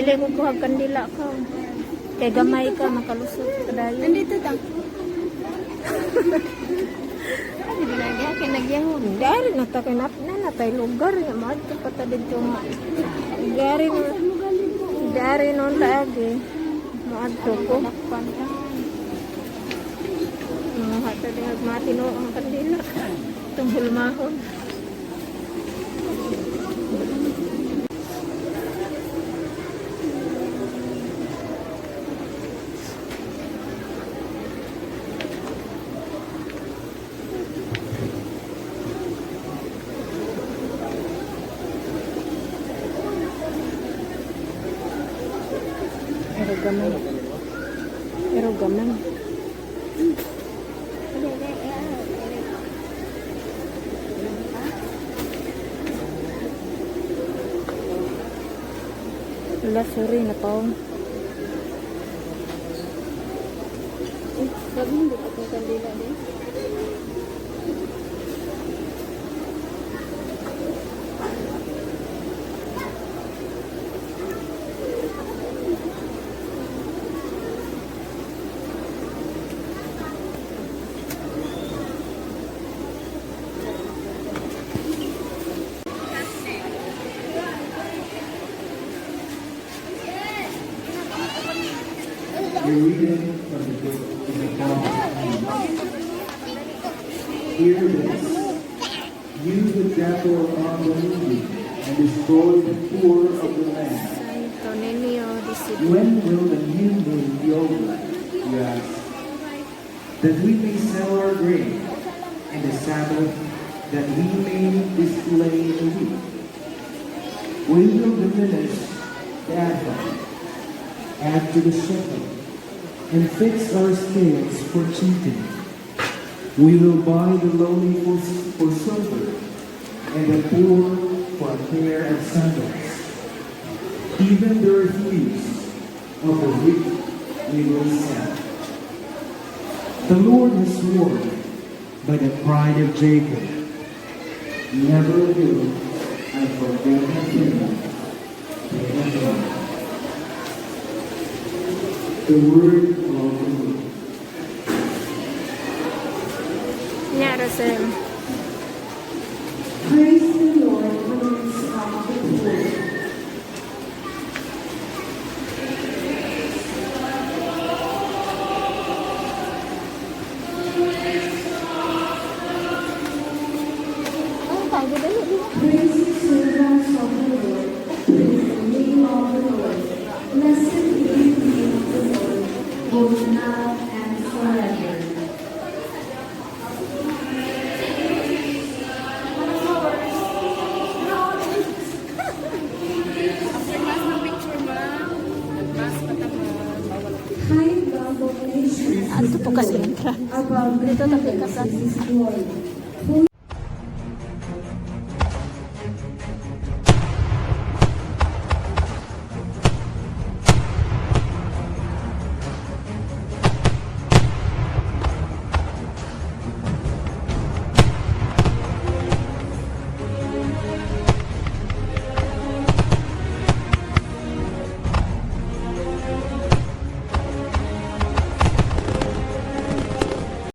Dili ko kuha kandila ka. Kay gamay ka, makalusot ka dayo. Nandito daw. Hindi na niya, kinagyangon. Dari na ta kay natay lugar nga maadto pa ta dito nga. Dari non ta agi. Maadto ko. Hata din matino ang kandila. Tunggol mahon. Pero gaman. Wala, sorry na pa. Sabi mo, dito kong kandila din. A reading from the book of the Proverbs. Hear this. You the devil are unbelieving and destroy the poor of the land. Santo Niño Discipline. When will the new moon be over? You ask. That we may sell our grain, and the Sabbath, that we may display the wheat. We will diminish the advent, add to the shekel, and fix our scales for cheating. We will buy the lowly for silver, and the poor for a pair of sandals. Even the refuse of the weak we will sell. The Lord has sworn by the pride of Jacob, never will I forget him. The word of the Lord. Nyara Sam. Praise the Lord amongst all the poor. Ang tago dali di. Praise the servants of the Lord. Praise the name of the Lord. Blessed be the name of the Lord, both now and forever. High above nations Ato po kasi entrance. above Dito the tabi heavens ka sa is His glory.